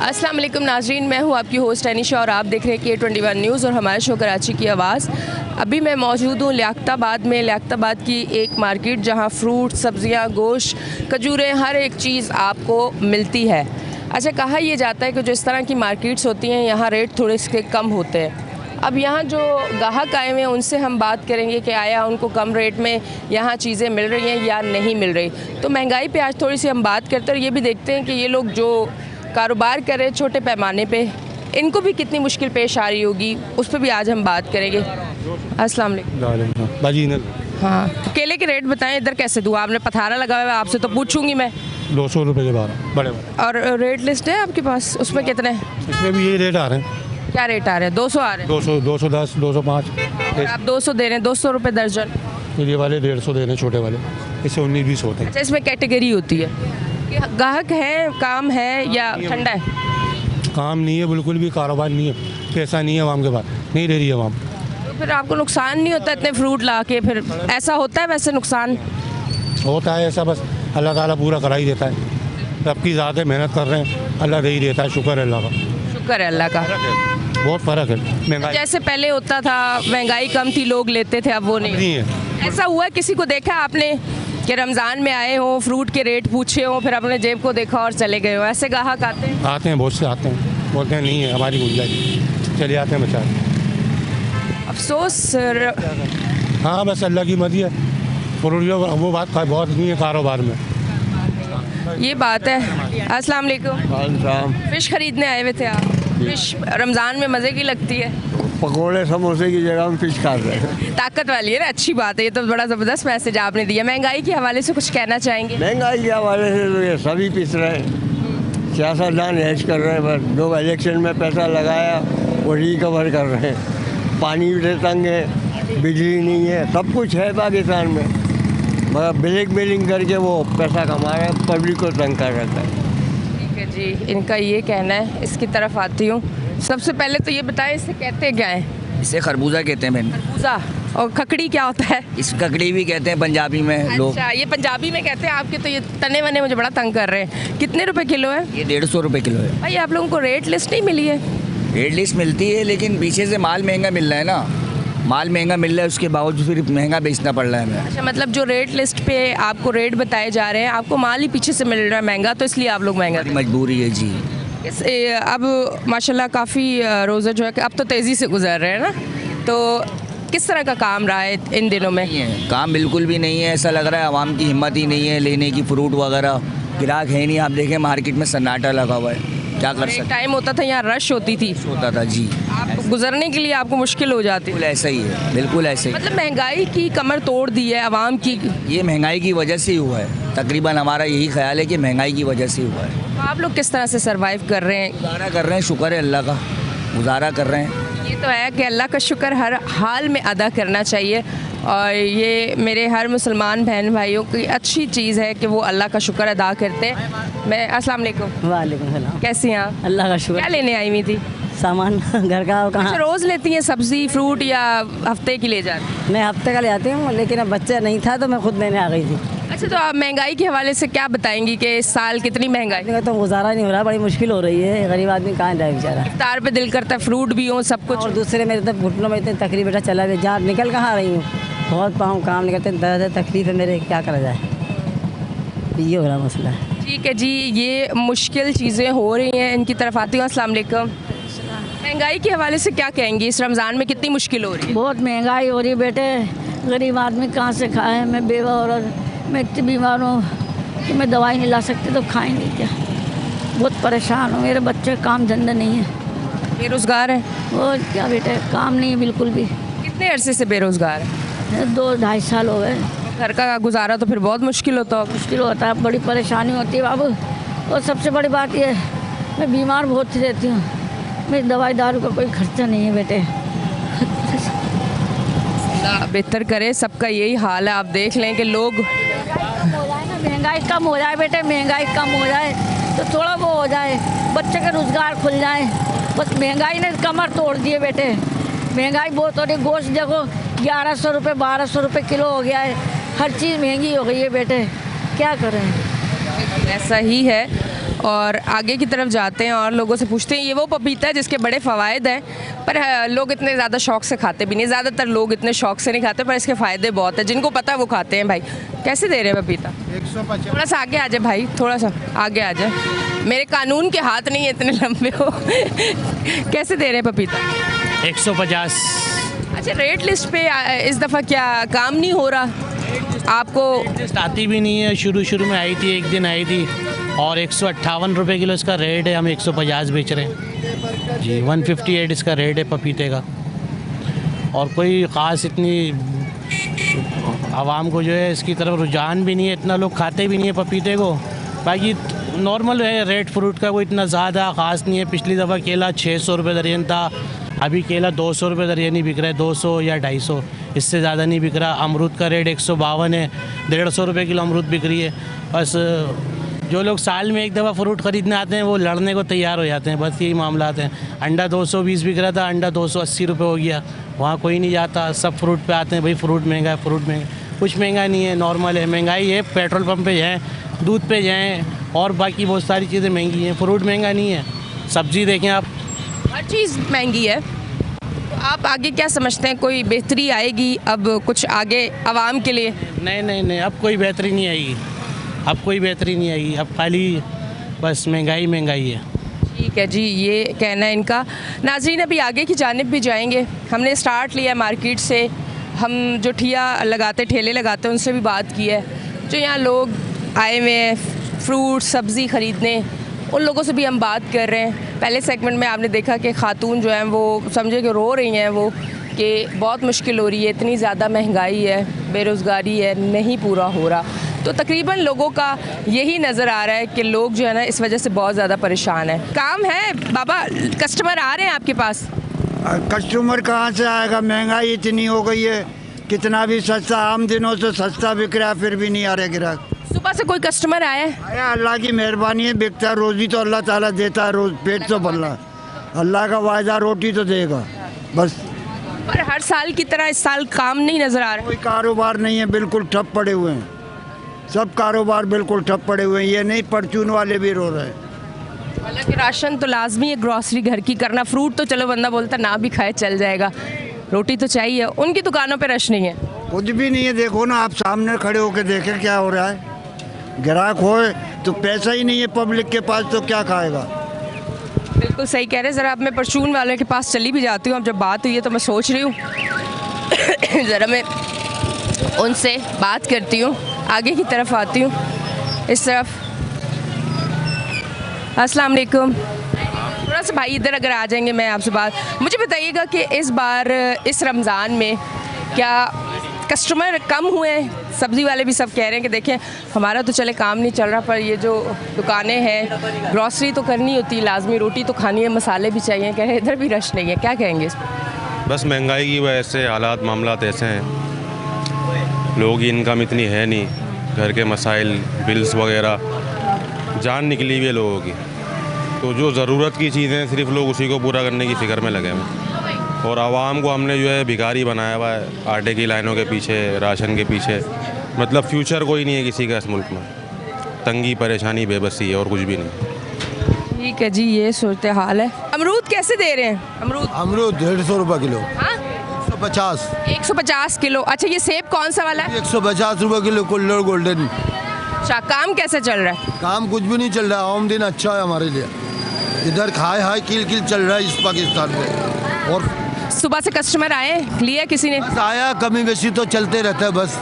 अस्सलाम वालेकुम नाज़रीन, मैं हूं आपकी होस्ट अनीशा और आप देख रहे हैं K21 न्यूज़ और हमारे शो कराची की आवाज़। अभी मैं मौजूद हूं लियाकताबाद में, लियाकताबाद की एक मार्केट जहां फ्रूट, सब्ज़ियां, गोश्त, खजूरें, हर एक चीज़ आपको मिलती है। अच्छा, कहा यह जाता है कि जो इस तरह की मार्केट्स होती हैं यहाँ रेट थोड़े से कम होते हैं। अब यहाँ जो गाहक आए हुए हैं उनसे हम बात करेंगे कि आया उनको कम रेट में यहाँ चीज़ें मिल रही हैं या नहीं मिल रही। तो महंगाई पे आज थोड़ी सी हम बात करते हैं और ये भी देखते हैं कि ये लोग जो कारोबार कर रहे हैं छोटे पैमाने पे, इनको भी कितनी मुश्किल पेश आ रही होगी, उस पर भी आज हम बात करेंगे। अस्सलाम वालेकुम। हाँ, केले के रेट बताएं इधर कैसे दूँ? आपने पथारा लगा हुआ है, आपसे तो पूछूंगी मैं। 200 रुपये के बारह बड़े बड़े। और रेट लिस्ट है आपके पास, उसमें कितने? इसमें भी यही रेट आ रहे हैं। क्या रेट आ रहे हैं? 200 आ रहे हैं। 200, 210, 205। आप 200 दे रहे हैं, 200 रुपये दर्जन। ये वाले 150 दे रहे हैं, छोटे वाले। इससे 19-20 होते हैं। अच्छा, इसमें कैटेगरी होती है कि गाहक है, काम है या ठंडा है? काम नहीं है, बिल्कुल भी कारोबार नहीं है, पैसा नहीं है आवाम के पास, नहीं दे रही है आवाम। तो फिर आपको नुकसान नहीं होता इतने फ्रूट ला के? फिर ऐसा होता है वैसे नुकसान? होता है ऐसा, बस अल्लाह ताला पूरा करा ही देता है। सबकी ज़्यादा मेहनत कर रहे हैं, अल्लाह दे ही देता है। शुक्र है अल्लाह का, शुक्र है अल्लाह का। बहुत फ़र्क है महंगाई। जैसे पहले होता था, महंगाई कम थी, लोग लेते थे, अब वो नहीं है। ऐसा हुआ किसी को देखा आपने कि रमज़ान में आए हो, फ्रूट के रेट पूछे हो, फिर अपने जेब को देखा और चले गए हो? ऐसे गाहक आते हैं? आते हैं, बहुत से आते हैं, बोलते हैं नहीं है हमारी गुंजाइश, चले आते हैं बेचारे। अफसोस। हाँ, बस अल्लाह की मर्ज़ी है। वो बात बहुत नहीं है कारोबार में, ये बात है। अस्सलाम वालेकुम। फ़िश ख़रीदने आए हुए थे आप? फ़िश रमज़ान में मज़े की लगती है। पकोड़े समोसे की जगह हम फिश खा रहे हैं। ताकत वाली है ना, अच्छी बात है। ये तो बड़ा ज़बरदस्त मैसेज आपने दिया। महंगाई के हवाले से कुछ कहना चाहेंगे? महंगाई के हवाले से तो ये सभी पिस रहे हैं, सियासतदान ऐश कर रहे हैं, बस जो इलेक्शन में पैसा लगाया वो रिकवर कर रहे हैं। पानी भी तंग है, बिजली नहीं है, सब कुछ है पाकिस्तान में, मगर ब्लैक मेलिंग करके वो पैसा कमा रहे हैं, पब्लिक को तंग कर रखा है। ठीक है जी, इनका ये कहना है। इसकी तरफ आती हूँ। सबसे पहले तो ये बताएं, इसे कहते क्या है? इसे खरबूजा कहते हैं बहन। खरबूजा। और खकड़ी क्या होता है? इस ककड़ी भी कहते हैं पंजाबी में लोग। अच्छा, ये पंजाबी में कहते हैं। आपके तो ये तने वने मुझे बड़ा तंग कर रहे हैं। कितने रुपए किलो है ये? 150 रुपये किलो है। भाई, आप लोगों को रेट लिस्ट नहीं मिली है? रेट लिस्ट मिलती है, लेकिन पीछे से माल महंगा मिल रहा है ना, माल महंगा मिल रहा है, उसके बावजूद फिर महंगा बेचना पड़ रहा है हमें। अच्छा, मतलब जो रेट लिस्ट पे आपको रेट बताए जा रहे हैं, आपको माल ही पीछे से मिल रहा है महंगा, तो इसलिए आप लोग महंगा हमारी मजबूरी है जी। अब माशाल्लाह काफ़ी रोज़ा जो है कि अब तो तेज़ी से गुजर रहे हैं ना, तो किस तरह का काम रहा है इन दिनों में? नहीं है काम, बिल्कुल भी नहीं है। ऐसा लग रहा है आवाम की हिम्मत ही नहीं है लेने की, फ्रूट वगैरह ग्राहक है नहीं। आप देखें मार्केट में सन्नाटा लगा हुआ है, क्या कर सकते। टाइम होता था यहाँ रश होती थी, होता था जी, आप गुजरने के लिए आपको मुश्किल हो जाती। बिल्कुल ऐसा ही है, बिल्कुल ऐसे ही। मतलब महंगाई की कमर तोड़ दी है आवाम की। ये महंगाई की वजह से ही हुआ है, तकरीबन हमारा यही ख्याल है कि महंगाई की वजह से हुआ है। तो आप लोग किस तरह से सरवाइव कर रहे हैं? गुजारा कर रहे हैं, शुक्र है अल्लाह का, गुजारा कर रहे हैं। ये तो है कि अल्लाह का शुक्र हर हाल में अदा करना चाहिए, और ये मेरे हर मुसलमान बहन भाइयों की अच्छी चीज़ है कि वो अल्लाह का शुक्र अदा करते हैं। मैं अस्सलाम वालेकुम। वालेकुम सलाम। कैसी हैं आप? अल्लाह का शुक्र। क्या लेने आई हुई थी? सामान घर का। और अच्छा, कहाँ? रोज़ लेती हैं सब्ज़ी फ्रूट या हफ्ते की ले जाती? मैं हफ्ते का ले आती हूँ, लेकिन अब बच्चा नहीं था तो मैं खुद लेने आ गई थी। अच्छा, तो आप महंगाई के हवाले से क्या बताएंगी कि इस साल कितनी महंगाई? तो गुजारा नहीं हो रहा, बड़ी मुश्किल हो रही है, गरीब आदमी कहाँ जाए बेचारा। इफ्तार पे दिल करता है फ्रूट भी हो, सब कुछ। और दूसरे मेरे तो घुटनों में इतनी तकलीफ, बेटा चला भी जहाँ निकल कहाँ रही हूँ, बहुत पाँव काम निकलते, दर्द तकलीफ है मेरे, क्या करा जाए, ये हो रहा मसला है। ठीक है जी, ये मुश्किल चीज़ें हो रही हैं। इनकी तरफ आती हूँ। अस्सलाम वालेकुम। महंगाई के हवाले से क्या कहेंगी? इस रमज़ान में कितनी मुश्किल हो रही है? बहुत महंगाई हो रही है बेटे, गरीब आदमी कहाँ से खाए। मैं बेवा औरत, मैं इतनी बीमार हूँ कि मैं दवाई नहीं ला सकती, तो खाएंगे क्या। बहुत परेशान हूँ, मेरे बच्चे काम धंधा नहीं है, बेरोज़गार है। और क्या बेटे, काम नहीं है बिल्कुल भी। कितने अरसे से बेरोज़गार है? 2-2.5 साल हो गए। घर का गुजारा तो फिर बहुत मुश्किल होता होगा। मुश्किल होता है, बड़ी परेशानी होती है बाबू। और सबसे बड़ी बात यह है, मैं बीमार बहुत रहती हूँ, मेरी दवाई दारू का कोई खर्चा नहीं है बेटे। अल्लाह बेहतर करे, सबका यही हाल है। आप देख लें कि लोग महंगाई कम हो जाए बेटे, महंगाई कम हो जाए तो थोड़ा वो हो जाए, बच्चे का रोज़गार खुल जाए। बस महंगाई ने कमर तोड़ दिए बेटे, महंगाई बहुत हो रही। गोश्त देखो 1100 रुपये 1200 रुपये किलो हो गया है, हर चीज़ महंगी हो गई है बेटे, क्या करें। ऐसा ही है। और आगे की तरफ जाते हैं और लोगों से पूछते हैं। ये वो पपीता है जिसके बड़े फ़वाद हैं, पर लोग इतने ज़्यादा शौक से खाते भी नहीं, ज़्यादातर लोग इतने शौक से नहीं खाते, पर इसके फ़ायदे बहुत हैं, जिनको पता है वो खाते हैं। भाई कैसे दे रहे हैं पपीता? 150। थोड़ा सा आगे आ जाए भाई, थोड़ा सा आगे आ जाए, मेरे कानून के हाथ नहीं है इतने लंबे हो। कैसे दे रहे हैं पपीता? 150। अच्छा, रेट लिस्ट पे इस दफ़ा क्या काम नहीं हो रहा आपको? लिस्ट आती भी नहीं है, शुरू में आई थी, एक दिन आई थी, और 158 रुपये किलो इसका रेट है, हम 150 बेच रहे हैं जी। 158 इसका रेट है पपीते का। और कोई ख़ास इतनी आवाम को जो है इसकी तरफ रुझान भी नहीं है, इतना लोग खाते भी नहीं है पपीते को। बाकी नॉर्मल है रेट फ्रूट का, कोई इतना ज़्यादा ख़ास नहीं है। पिछली दफ़ा केला 600 रुपये दर्जन था, अभी केला 200 रुपये दर्जन ही बिक रहा है, 200 या 250, इससे ज़्यादा नहीं बिक रहा। अमरूद का रेट 152 है, 150 रुपये किलो अमरूद बिक रही है। बस जो लोग साल में एक दफ़ा फ्रूट ख़रीदने आते हैं वो लड़ने को तैयार हो जाते हैं, बस यही मामला आते हैं। अंडा 220 बिक रहा था, अंडा 280 रुपये हो गया, वहाँ कोई नहीं जाता, सब फ्रूट पे आते हैं। भाई फ्रूट महंगा है, फ्रूट महंगा, कुछ महंगा नहीं है, नॉर्मल है। महंगाई है, पेट्रोल पंप पे जाएँ, दूध पे जाएँ, और बाकी बहुत सारी चीज़ें महंगी हैं, फ्रूट महंगा नहीं है। सब्ज़ी देखें आप, हर चीज़ महंगी है। तो आप आगे क्या समझते हैं, कोई बेहतरी आएगी अब कुछ आगे आवाम के लिए? नहीं, अब कोई बेहतरी नहीं आएगी, अब कोई बेहतरी नहीं आएगी, अब खाली बस महंगाई है। ठीक है जी, ये कहना है इनका। नाज़रीन, अभी आगे की जानिब भी जाएंगे। हमने स्टार्ट लिया मार्केट से, हम जो ठेले लगाते हैं उनसे भी बात की है। जो यहाँ लोग आए हुए हैं फ्रूट सब्ज़ी ख़रीदने, उन लोगों से भी हम बात कर रहे हैं। पहले सेगमेंट में आपने देखा कि खातून जो हैं वो समझे कि रो रही हैं, वो कि बहुत मुश्किल हो रही है, इतनी ज़्यादा महंगाई है, बेरोज़गारी है, नहीं पूरा हो रहा। तो तकरीबन लोगों का यही नज़र आ रहा है कि लोग जो है ना इस वजह से बहुत ज़्यादा परेशान है। काम है बाबा, कस्टमर आ रहे हैं आपके पास? कस्टमर कहाँ से आएगा, महंगाई इतनी हो गई है, कितना भी सस्ता, आम दिनों से सस्ता बिक रहा है, फिर भी नहीं आ रहे ग्राहक। सुबह से कोई कस्टमर आया है? आया, अल्लाह की मेहरबानी है, बिकता है। रोज़ी तो अल्लाह ताला देता है, रोज़ पेट तो भरना है, अल्लाह का वायदा रोटी तो देगा बस। पर हर साल की तरह इस साल काम नहीं नज़र आ रहा। कोई कारोबार नहीं है, बिल्कुल ठप पड़े हुए हैं, सब कारोबार बिल्कुल ठप पड़े हुए हैं। ये नहीं, परचून वाले भी रो रहे हैं। हालांकि राशन तो लाजमी है, ग्रॉसरी घर की करना, फ्रूट तो चलो बंदा बोलता ना भी खाए चल जाएगा, रोटी तो चाहिए। उनकी दुकानों पे रश नहीं है, कुछ भी नहीं है। देखो ना, आप सामने खड़े होकर देखें क्या हो रहा है। ग्राहक होए तो पैसा ही नहीं है पब्लिक के पास, तो क्या खाएगा। बिल्कुल सही कह रहे हैं। ज़रा अब मैं परचून वाले के पास चली भी जाती हूँ। अब जब बात हुई है तो मैं सोच रही हूँ ज़रा मैं उनसे बात करती हूँ, आगे की तरफ आती हूँ, इस तरफ। अस्सलाम वालेकुम। थोड़ा सा भाई इधर अगर आ जाएंगे, मैं आपसे बात, मुझे बताइएगा कि इस बार इस रमज़ान में क्या कस्टमर कम हुए हैं? सब्ज़ी वाले भी सब कह रहे हैं कि देखें हमारा तो चले काम नहीं चल रहा, पर ये जो दुकानें हैं, ग्रॉसरी तो करनी होती है लाजमी, रोटी तो खानी है, मसाले भी चाहिए, कह रहे हैं इधर भी रश नहीं है। क्या कहेंगे इस पर? बस महंगाई की वजह से हालात मामलात ऐसे हैं, लोगों की इनकम इतनी है नहीं, घर के मसाइल, बिल्स वगैरह, जान निकली हुई है लोगों की। तो जो ज़रूरत की चीज़ें सिर्फ लोग उसी को पूरा करने की फ़िक्र में लगे हैं, और आवाम को हमने जो है भिखारी बनाया हुआ है, आटे की लाइनों के पीछे, राशन के पीछे। मतलब फ्यूचर कोई नहीं है किसी का इस मुल्क में, तंगी परेशानी बेबसी है और कुछ भी नहीं। ठीक है जी, ये सूरत हाल है। अमरूद कैसे दे रहे हैं? अमरूद 150 रुपये किलो। हाँ, 150। 150 किलो। अच्छा, ये सेब कौन सा वाला है? 150 रुपये किलो कुल्लर गोल्डन। अच्छा, काम कैसे चल रहा है? काम कुछ भी नहीं चल रहा है, आम दिन अच्छा है हमारे लिए। इधर खाए हाय किल किल चल रहा है इस पाकिस्तान में। और सुबह से कस्टमर आए, लिया किसी ने? बस आया, कमी बेशी तो चलते रहता है, बस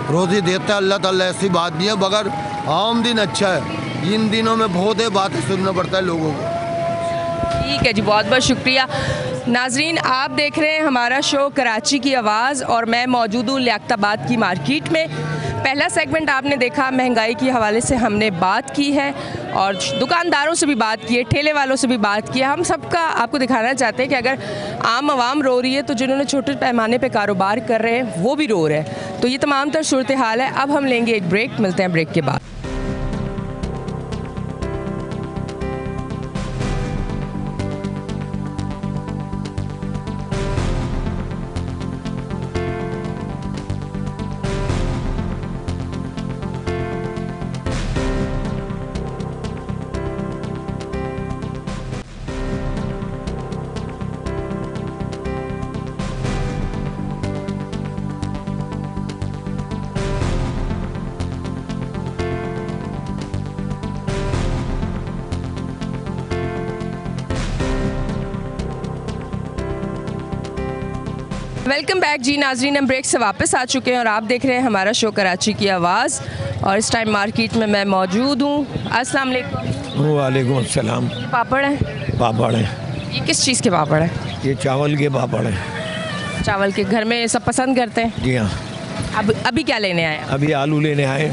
रोज़ी देता है अल्लाह ताला, ऐसी बात नहीं है। मगर आम दिन अच्छा है, इन दिनों में बहुत है बातें सुनना पड़ता है लोगों को। ठीक है जी, बहुत बहुत शुक्रिया। नाजरीन, आप देख रहे हैं हमारा शो कराची की आवाज़, और मैं मौजूद हूँ लियाकताबाद की मार्केट में। पहला सेगमेंट आपने देखा, महंगाई के हवाले से हमने बात की है, और दुकानदारों से भी बात की है, ठेले वालों से भी बात की है। हम सबका आपको दिखाना चाहते हैं कि अगर आम आवाम रो रही है तो जिन्होंने छोटे पैमाने पे कारोबार कर रहे हैं वो भी रो रहे हैं। तो ये तमाम तर सूरत हाल है। अब हम लेंगे एक ब्रेक, मिलते हैं ब्रेक के बाद। वेलकम बैक जी नाजरीन, हम ब्रेक से वापस आ चुके हैं और आप देख रहे हैं हमारा शो कराची की आवाज़। और इस टाइम मार्केट में मैं मौजूद हूँ। अस्सलाम वालेकुम। वालेकुम अस्सलाम। पापड़ है? पापड़ है। ये किस चीज़ के पापड़ है? ये चावल के पापड़ है। चावल के। घर में सब पसंद करते हैं? जी हाँ। अब अभी क्या लेने आए? अभी आलू लेने आए।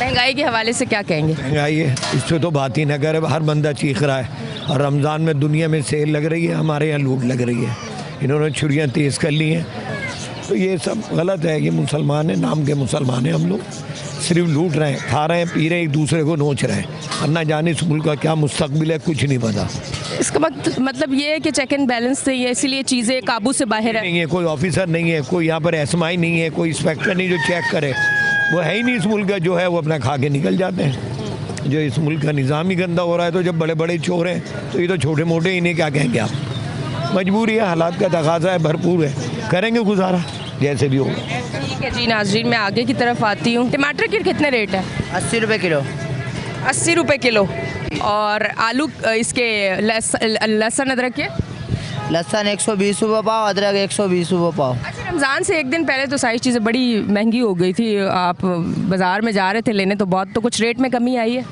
महंगाई के हवाले से क्या कहेंगे? महंगाई है, इस पर तो बात ही ना करे, हर बंदा चीख रहा है। और रमज़ान में दुनिया में सेल लग रही है, हमारे यहाँ लूट लग रही है। इन्होंने छुरियाँ तेज़ कर ली हैं। तो ये सब गलत है कि मुसलमान है, नाम के मुसलमान हैं हम लोग, सिर्फ लूट रहे हैं, खा रहे हैं, पी रहे हैं, एक दूसरे को नोच रहे हैं। और ना जाने इस मुल्क का क्या मुस्तकबिल है, कुछ नहीं पता। इसका मतलब ये है कि चेक एंड बैलेंस से ये इसीलिए चीज़ें काबू से बाहर है। नहीं है, कोई ऑफिसर नहीं है, कोई यहाँ पर एसमाई नहीं है, कोई इंस्पेक्टर नहीं जो चेक करे। वो है ही नहीं इस मुल्क का, जो है वो अपना खा के निकल जाते हैं। जो इस मुल्क का निज़ाम ही गंदा हो रहा है, तो जब बड़े बड़े चोर हैं तो ये तो छोटे मोटे ही नहीं, क्या कहेंगे आप। मजबूरी है, हालात का तकाजा है, भरपूर है, करेंगे गुजारा जैसे भी होगा। ठीक है जी नाजरीन, मैं आगे की तरफ आती हूँ। टमाटर के कितने रेट है? 80 रुपये किलो। 80 रुपये किलो। और आलू इसके लहसुन अदरक के? लहसुन 120 रुपये पाव, अदरक 120 रुपये पाव। अच्छा, रमज़ान से एक दिन पहले तो सारी चीज़ें बड़ी महंगी हो गई थी। आप बाज़ार में जा रहे थे लेने, तो बहुत तो कुछ रेट में कमी आई है?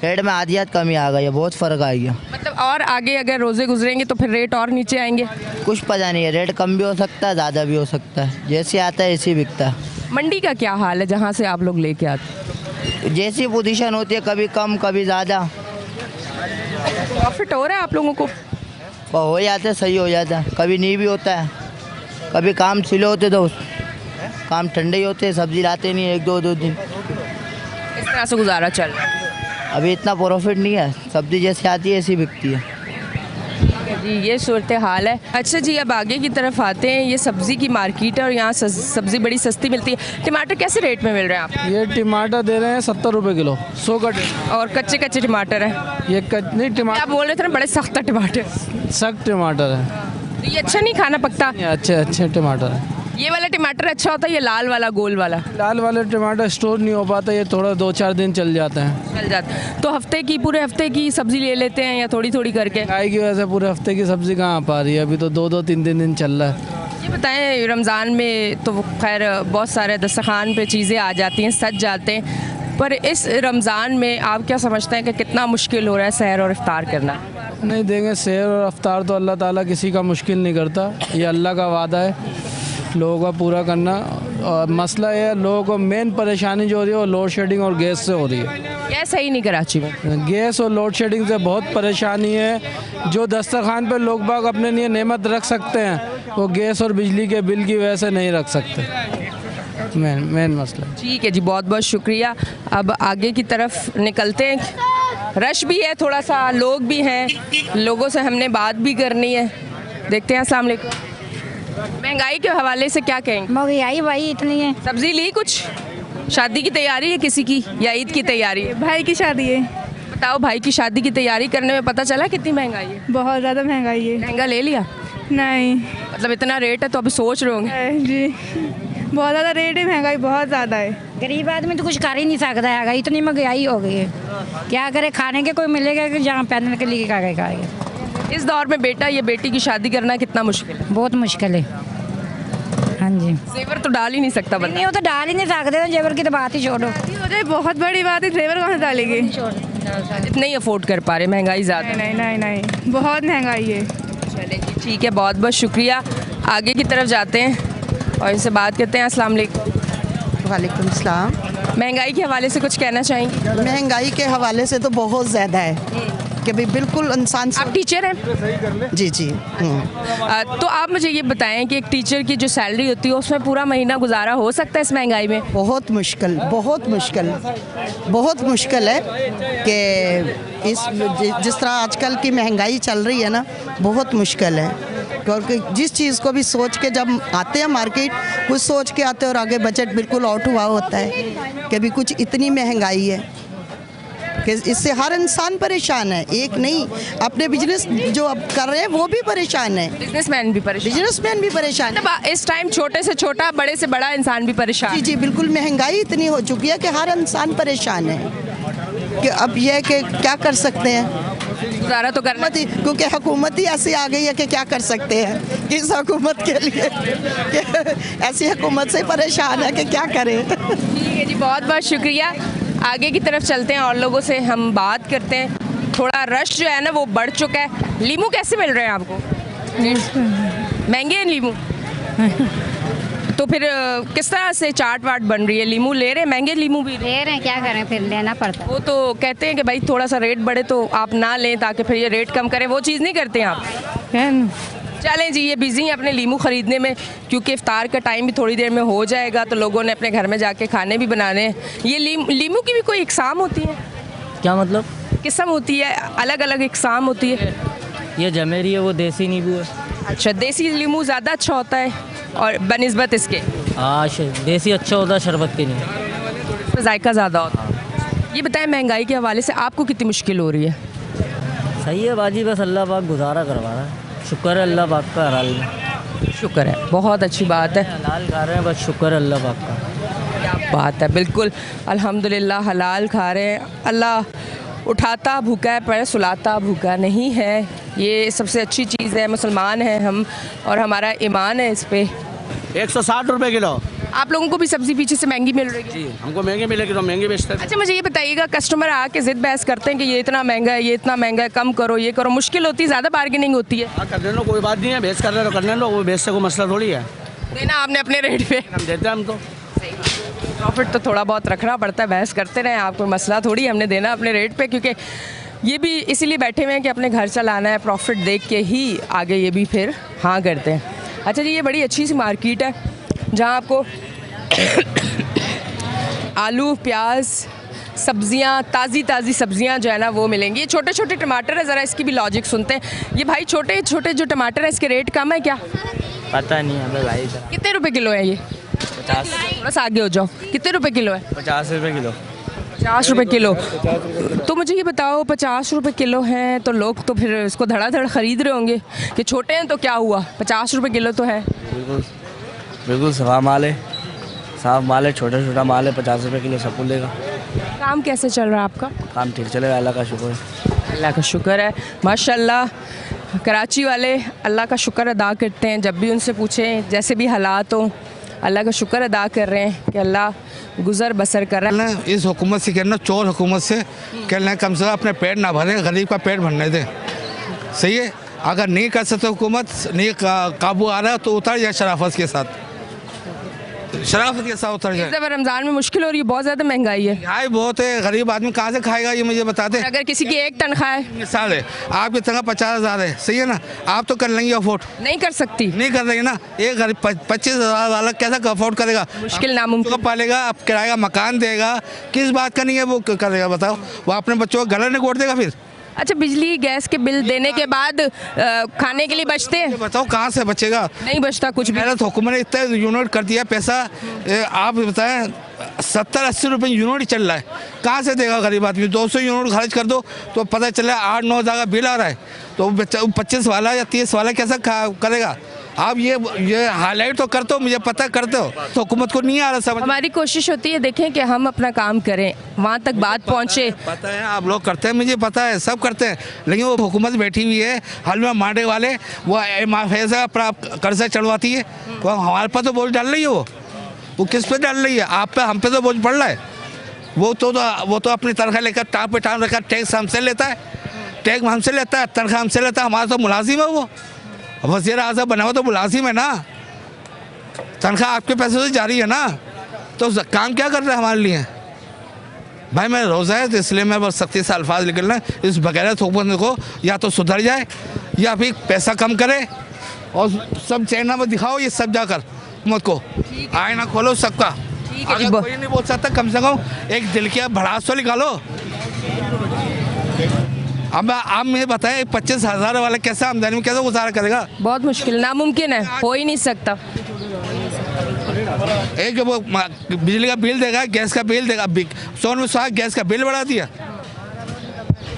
रेट में आधियात कमी आ गई है, बहुत फ़र्क आ गया। मतलब और आगे अगर रोज़े गुजरेंगे तो फिर रेट और नीचे आएंगे? कुछ पता नहीं है, रेट कम भी हो सकता है, ज़्यादा भी हो सकता है, जैसे आता है ऐसे बिकता है। मंडी का क्या हाल है जहाँ से आप लोग लेके आते? जैसी पोजीशन होती है, कभी कम कभी ज़्यादा। प्रॉफिट हो रहा है आप लोगों को? हो जाता है, सही हो जाता है, कभी नहीं भी होता है। कभी काम सिले होते तो काम ठंडे ही होते, सब्जी लाते नहीं 1-2 दिन। इस तरह से गुजारा चल रहा है। अभी इतना प्रॉफिट नहीं है, सब्जी जैसे आती है ऐसी बिकती है। जी ये सूरत हाल है। अच्छा जी, अब आगे की तरफ आते हैं। ये सब्ज़ी की मार्केट है और यहाँ सब्ज़ी बड़ी सस्ती मिलती है। टमाटर कैसे रेट में मिल रहे हैं आप? ये टमाटर दे रहे हैं 70 रुपये किलो, 100 का। और कच्चे कच्चे टमाटर हैं? ये नहीं, टमाटर आप बोल रहे थे ना बड़े सख्त टमाटर। सख्त टमाटर है। तो ये अच्छा नहीं खाना पकता? ये अच्छे टमाटर है। ये वाला टमाटर अच्छा होता है, ये लाल वाला गोल वाला? लाल वाले टमाटर स्टोर नहीं हो पाता, ये थोड़ा 2-4 दिन चल जाते हैं। चल जाता है। तो पूरे हफ्ते की सब्ज़ी ले लेते हैं या थोड़ी थोड़ी करके? महंगाई की वजह से पूरे हफ्ते की सब्ज़ी कहाँ आ पा रही है, अभी तो 2-3 दिन चल रहा है। ये बताएं, रमज़ान में तो खैर बहुत सारे दस्तरखान पे चीज़ें आ जाती हैं, सज जाते हैं, पर इस रमज़ान में आप क्या समझते हैं कि कितना मुश्किल हो रहा है सहर और इफ्तार करना? नहीं देंगे, सहर और इफ्तार तो अल्लाह ताला किसी का मुश्किल नहीं करता, ये अल्लाह का वादा है लोगों का पूरा करना। और मसला ये है, लोगों को मेन परेशानी जो हो रही है वो लोड शेडिंग और गैस से हो रही है। गैस सही नहीं कराची में? गैस और लोड शेडिंग से बहुत परेशानी है। जो दस्तरखान पे लोग बाग अपने लिए नेमत रख सकते हैं, वो गैस और बिजली के बिल की वजह से नहीं रख सकते। मेन मसला। ठीक है जी, बहुत बहुत शुक्रिया। अब आगे की तरफ निकलते हैं। रश भी है थोड़ा सा, लोग भी हैं, लोगों से हमने बात भी करनी है। देखते हैं। अस्सलाम वालेकुम। महंगाई के हवाले से क्या कहेंगे? महंगाई भाई इतनी है। सब्जी ली कुछ? शादी की तैयारी है किसी की या ईद की तैयारी है? भाई की शादी है। बताओ, भाई की शादी की तैयारी करने में पता चला कितनी महंगाई है? बहुत ज़्यादा महंगाई है। लहंगा ले लिया? नहीं। मतलब इतना रेट है तो अभी सोच रहे होंगे? जी बहुत ज़्यादा रेट है, महंगाई बहुत ज़्यादा है। गरीब आदमी तो कुछ कर ही नहीं सकता है, इतनी महंगाई हो गई है। क्या करे, खाने के कोई मिलेगा कि जहाँ पहनने के लिए क्या खाएगा। इस दौर में बेटा या बेटी की शादी करना कितना मुश्किल है? बहुत मुश्किल है। हाँ जी। जेवर तो डाल ही नहीं सकता बंदा? नहीं, वो तो डाल ही नहीं सकते, जेवर की तो बात ही छोड़ो। हो जाए बहुत बड़ी बात है, जेवर कहाँ से डालेंगे? इतना ही अफोर्ड कर पा रहे, महंगाई ज़्यादा? नहीं नहीं नहीं, बहुत महंगाई है। चले जी, ठीक है, बहुत बहुत शुक्रिया। आगे की तरफ जाते हैं और इनसे बात करते हैं। अस्सलाम वालेकुम। वालेकुम सलाम। महंगाई के हवाले से कुछ कहना चाहेंगे? महंगाई के हवाले से तो बहुत ज़्यादा है कि भाई बिल्कुल इंसान। आप टीचर हैं? जी जी। तो आप मुझे ये बताएं कि एक टीचर की जो सैलरी होती है उसमें पूरा महीना गुजारा हो सकता है इस महंगाई में? बहुत मुश्किल, बहुत मुश्किल, बहुत मुश्किल है कि जिस तरह आजकल की महंगाई चल रही है ना, बहुत मुश्किल है। क्योंकि जिस चीज़ को भी सोच के जब आते हैं मार्केट, कुछ सोच के आते हैं और आगे बजट बिल्कुल आउट हुआ होता है कि अभी कुछ इतनी महंगाई है कि इससे हर इंसान परेशान है, एक नहीं। अपने बिजनेस जो अब कर रहे हैं वो भी परेशान है, बिजनेसमैन भी परेशान है। मतलब इस टाइम छोटे से छोटा, बड़े से बड़ा इंसान भी परेशान। जी जी बिल्कुल, महंगाई इतनी हो चुकी है कि हर इंसान परेशान है कि अब यह कि क्या कर सकते हैं। गुजारा तो करना क्योंकि हुकूमत ही ऐसी आ गई है कि क्या कर सकते हैं इस हुकूमत के लिए कि ऐसी हुकूमत से परेशान है कि क्या करें। ठीक है जी, बहुत बहुत शुक्रिया। आगे की तरफ चलते हैं और लोगों से हम बात करते हैं। थोड़ा रश जो है ना वो बढ़ चुका है। लीमू कैसे मिल रहे हैं आपको? महंगे हैं लीमू? तो फिर किस तरह से चाट वाट बन रही है? लीमू ले रहे हैं, महंगे लीमू भी ले रहे हैं, क्या करें, फिर लेना पड़ता है। वो तो कहते हैं कि भाई थोड़ा सा रेट बढ़े तो आप ना लें ताकि फिर ये रेट कम करें, वो चीज़ नहीं करते हैं आप? चलें जी, ये बिज़ी हैं अपने लीमू ख़रीदने में, क्योंकि इफ्तार का टाइम भी थोड़ी देर में हो जाएगा तो लोगों ने अपने घर में जाके खाने भी बनाने हैं। ये लीमू की भी कोई इकसाम होती है? क्या मतलब? किस्म होती है, अलग अलग इकसाम होती है? ये जमेरी है, वो देसी नींबू है। अच्छा, देसी लीमू ज़्यादा अच्छा होता है और बनिस्बत इसके? हाँ, देसी अच्छा होता है शरबत के लिए, तो जायका ज़्यादा होता है। ये बताएं, महंगाई के हवाले से आपको कितनी मुश्किल हो रही है? सही है बाजी, बस अल्लाह पाक गुजारा करवा रहा है। शुक्र है अल्लाह पाक का, हलाल में शुक्र है, बहुत अच्छी बात है। हलाल खा रहे हैं, बस शुक्र है अल्लाह पाक का। क्या बात है, बिल्कुल अल्हम्दुलिल्लाह हलाल खा रहे हैं। अल्लाह उठाता भूखा है पर सुलाता भूखा नहीं है, ये सबसे अच्छी चीज़ है। मुसलमान हैं हम और हमारा ईमान है इस पे। 160 रुपये किलो। आप लोगों को भी सब्ज़ी पीछे से महंगी मिल रही है? जी, हमको महंगे मिलेगी तो महंगे बेचते हैं। अच्छा, मुझे ये बताइएगा, कस्टमर आके ज़िद बहस करते हैं कि ये इतना महंगा है, ये इतना महंगा है, कम करो, ये करो, मुश्किल होती है, ज़्यादा बार्गेनिंग होती है? हाँ, करने लो, कोई बात नहीं है, बेच कर रहे हो करने लो, वो बेच से कोई मसला थोड़ी है। देना आपने अपने रेट पे, हम देते हैं। हम तो प्रॉफिट तो थोड़ा बहुत रखना पड़ता है, बहस करते रहें, आप कोई मसला थोड़ी, हमने देना अपने रेट पे, क्योंकि ये भी इसीलिए बैठे हुए हैं कि अपने घर चलाना है, प्रॉफिट देख के ही आगे ये भी फिर हाँ करते हैं। अच्छा जी, ये बड़ी अच्छी सी मार्केट है जहाँ आपको आलू, प्याज, सब्जियाँ, ताज़ी सब्जियाँ जो है ना वो मिलेंगी। ये छोटे छोटे टमाटर है, ज़रा इसकी भी लॉजिक सुनते हैं। ये भाई छोटे छोटे जो टमाटर है इसके रेट कम है क्या? पता नहीं हमें भाई। कितने रुपए किलो है ये? 50। थोड़ा सा आगे हो जाओ। कितने रुपए किलो है? 50 रुपये किलो। 50 रुपए किलो। तो मुझे ये बताओ, 50 रुपए किलो हैं तो लोग तो फिर इसको धड़ाधड़ ख़रीद रहे होंगे कि छोटे हैं तो क्या हुआ, 50 रुपए किलो तो है। बिल्कुल बिल्कुल साफ माल है, साफ माल है, छोटा छोटा माल है, 50 रुपये किलो सब लेगा। काम कैसे चल रहा है आपका? काम ठीक चलेगा, अल्लाह का शुक्र है। अल्लाह का शुक्र है, माशाल्लाह। कराची वाले अल्लाह का शुक्र अदा करते हैं, जब भी उनसे पूछें जैसे भी हालात हों अल्लाह का शुक्र अदा कर रहे हैं कि अल्लाह गुज़र बसर कर रहा है। इस हुकूमत से कहना, चोर हुकूमत से कहना, कम से कम अपने पेट ना भरे, गरीब का पेट भरने दें। सही है, अगर नहीं कर सकते हुकूमत, नहीं काबू आ रहा तो उतर जाए शराफत के साथ, शराफत के साथ उतर जाए। जब रमज़ान में मुश्किल हो रही है, बहुत ज़्यादा महंगाई है। महंगाई बहुत है, गरीब आदमी कहाँ से खाएगा ये मुझे बता दें। अगर किसी की एक तनख्वाह है, मिसाल है, आपकी तनख्वाह 50,000 है, सही है ना, आप तो कर लेंगे अफोर्ड? नहीं कर सकती, नहीं कर रही ना। एक गरीब 25,000 वाला कैसा अफोर्ड करेगा? मुश्किल नामुमकिन। पालेगा, अब किराए का मकान देगा, किस बात का नहीं है वो करेगा बताओ? वो अपने बच्चों को गला नहीं गोड़ देगा फिर? अच्छा, बिजली गैस के बिल देने के बाद खाने के लिए बचते हैं? बताओ कहाँ से बचेगा? नहीं बचता कुछ भी। हुकूमत ने इतना यूनिट कर दिया पैसा, आप बताएं 70-80 रुपये यूनिट चल रहा है, कहाँ से देगा गरीब आदमी? 200 यूनिट खर्च कर दो तो पता चला 8-9 हज़ार का बिल आ रहा है, तो 25 वाला या 30 वाला कैसा करेगा? आप ये हाईलाइट तो करते हो, मुझे पता करते हो, तो हुकूमत को नहीं आ रहा समझ। हमारी कोशिश होती है देखें कि हम अपना काम करें, वहाँ तक बात पहुँचे। पता है आप लोग करते हैं, मुझे पता है, सब करते हैं, लेकिन वो हुकूमत बैठी हुई है हलवा मांडे वाले, वो ऐसा कर्जा चढ़वाती है, वो हमारे पास तो बोझ डाल रही है। वो किस पे डाल रही है? आप पे, हम पे तो बोझ पड़ रहा है। वो तो अपनी तनख्वाह लेकर टाँग पे टाँग रखा, टैक्स हमसे लेता है, टैक्स हमसे लेता है, तनख्वाह हमसे लेता है, हमारा तो मुलाजिम है। वो वज़ीर आज़म बना हुआ तो मुलाजिम है ना, तनख्वाह आपके पैसे से जारी है ना, तो काम क्या कर रहे हैं हमारे लिए? भाई मैं रोज़ा है तो इसलिए मैं बस सख्ती से अल्फाज निकलना है, इस बगैरत हुकूमत को या तो सुधर जाए या फिर पैसा कम करे और सब चाइना में दिखाओ ये सब जाकर हुकूमत को, आईना खोलो सबका। अगर कोई नहीं बोल सकता, कम से कम एक दिल की भड़ास तो निकालो। अब आप मुझे बताएं, 25,000 वाला कैसे आमदनी में कैसे गुजारा करेगा? बहुत मुश्किल, नामुमकिन है, हो ही नहीं सकता। एक वो बिजली का बिल देगा, गैस का बिल देगा, 100 में 100 गैस का बिल बढ़ा दिया।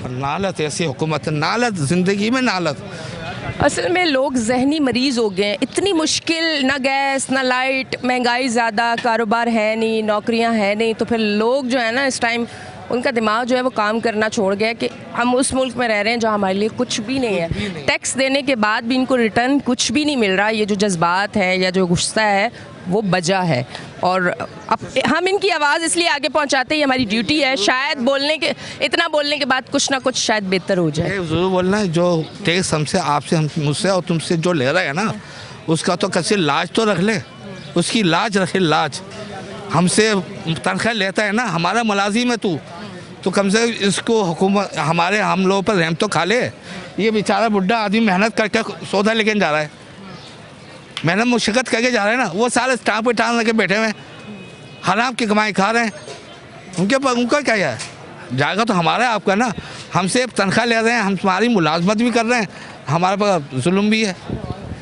नालत ऐसी हुकूमत, नालत, ज़िंदगी में नालत। असल में लोग जहनी मरीज़ हो गए हैं, इतनी मुश्किल, ना गैस ना लाइट, महंगाई ज़्यादा, कारोबार है नहीं, नौकरियां है नहीं, तो फिर लोग जो है ना इस टाइम उनका दिमाग जो है वो काम करना छोड़ गया कि हम उस मुल्क में रह रहे हैं जहाँ हमारे लिए कुछ भी नहीं है, टैक्स देने के बाद भी इनको रिटर्न कुछ भी नहीं मिल रहा। ये जो जज्बात है या जो गुस्सा है वो बजा है, और अब हम इनकी आवाज़ इसलिए आगे पहुंचाते हैं, हमारी ड्यूटी है। शायद इतना बोलने के बाद कुछ ना कुछ शायद बेहतर हो जाए। ज़रूर बोलना है, जो टैक्स हमसे, आपसे, हम मुझसे और तुमसे जो ले रहा है ना, उसका तो कैसे लाज तो रख ले, उसकी लाज रखे, लाज। हमसे तनख्वाह लेता है ना, हमारा मुलाजिम है तू, तो कम से कम इसको हुकूमत हम लोगों पर रहम तो खा ले। ये बेचारा बुढ़ा आदमी मेहनत करके सौदा लेके जा रहा है, मेहनत मुशक्क़त करके जा रहे हैं ना, वो सारे टाँग पे टाँग लगे बैठे हुए हैं, हराम की कमाई खा रहे हैं। उनका क्या है, जाएगा तो हमारा है, आपका ना। हमसे तनख्वाह ले रहे हैं, हम हमारी मुलाजमत भी कर रहे हैं, हमारे पास जुल्म भी है।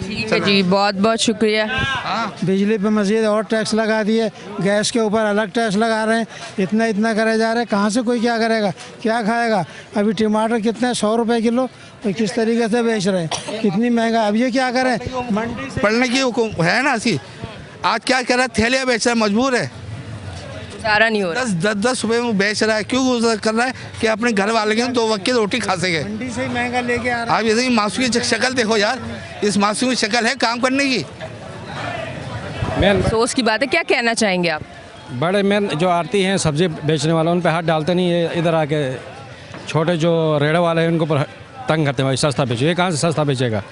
ठीक है जी, बहुत बहुत शुक्रिया। बिजली पे मज़ीद और टैक्स लगा दिए, गैस के ऊपर अलग टैक्स लगा रहे हैं, इतना करे जा रहे हैं। कहाँ से कोई क्या करेगा, क्या खाएगा? अभी टमाटर कितने 100 रुपये किलो, तो किस तरीके से बेच रहे हैं, कितनी महंगा। अब ये क्या करें, मंडी से पढ़ने की हुकुम है ना ऐसी। आज क्या कह रहा है, थैलियाँ बेच रहा है, मजबूर है, गुजारा नहीं हो रहा। 10 रुपये में बेच रहा है। क्यों गुजारा कर रहा है? कि अपने घर वाले के 2 वक्त की रोटी खा सके। मंडी से ही महंगा लेके आ रहा है। आप जैसे मासूम की शक्ल देखो यार, इस मासूम की शक्ल है काम करने की। अफसोस की बात है, क्या कहना चाहेंगे आप? बड़े मेन जो आरती हैं सब्जी बेचने वाले, उन पे हाथ डालते नहीं है। इधर आके छोटे जो रेड़े वाले हैं उनको पर तंग करते हैं, भाई सस्ता बेचो। ये कहाँ से सस्ता बेचेगा?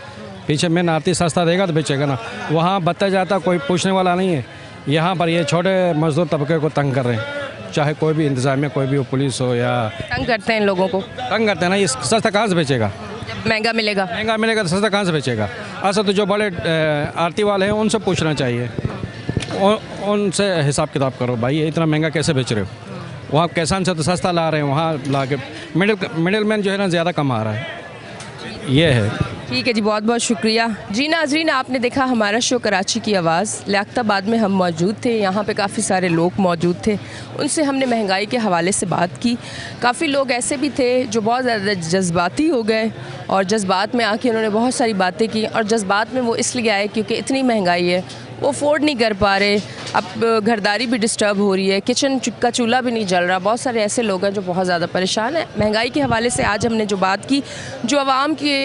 पीछे मेन आरती सस्ता देगा तो बेचेगा ना। वहाँ बत्ता जाता कोई पूछने वाला नहीं है। यहाँ पर ये छोटे मजदूर तबके को तंग कर रहे हैं, चाहे कोई भी इंतजामिया, कोई भी हो, पुलिस हो, या तंग करते हैं इन लोगों को, तंग करते हैं ना। ये सस्ता कहाँ से बेचेगा? जब महंगा मिलेगा तो सस्ता कहाँ से बेचेगा? ऐसा तो जो बड़े आरती वाले हैं उनसे पूछना चाहिए, उनसे हिसाब किताब करो, भाई इतना महंगा कैसे बेच रहे हो? वहाँ किसान से तो सस्ता ला रहे हैं, वहाँ ला के मिडिल मैन जो है ना ज़्यादा कमा रहा है, ये है। ठीक है जी, बहुत बहुत शुक्रिया। जी नाज़रीन, आपने देखा हमारा शो कराची की आवाज़। लियाकताबाद में हम मौजूद थे, यहाँ पे काफ़ी सारे लोग मौजूद थे, उनसे हमने महंगाई के हवाले से बात की। काफ़ी लोग ऐसे भी थे जो बहुत ज़्यादा जज्बाती हो गए, और जज्बात में आके उन्होंने बहुत सारी बातें की, और जज्बात में वो इसलिए आए क्योंकि इतनी महंगाई है, वो अफोर्ड नहीं कर पा रहे। अब घरदारी भी डिस्टर्ब हो रही है, किचन का चूल्हा भी नहीं जल रहा। बहुत सारे ऐसे लोग हैं जो बहुत ज़्यादा परेशान हैं। महंगाई के हवाले से आज हमने जो बात की, जो आवाम के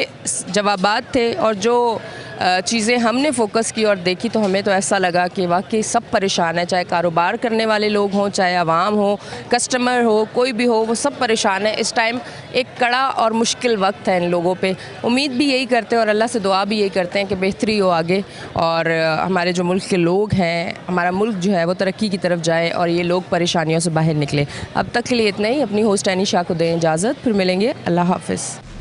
जवाबात थे और जो चीज़ें हमने फ़ोकस की और देखी, तो हमें तो ऐसा लगा कि वाकई सब परेशान है। चाहे कारोबार करने वाले लोग हों, चाहे आवाम हो, कस्टमर हो, कोई भी हो, वो सब परेशान है। इस टाइम एक कड़ा और मुश्किल वक्त है इन लोगों पे। उम्मीद भी यही करते हैं और अल्लाह से दुआ भी यही करते हैं कि बेहतरी हो आगे, और हमारे जो मुल्क के लोग हैं, हमारा मुल्क जो है वो तरक्की की तरफ जाए और ये लोग परेशानियों से बाहर निकले। अब तक के लिए इतना ही। अपनी होस्ट एनिशा को दें इजाज़त, फिर मिलेंगे। अल्लाह हाफ़िज़।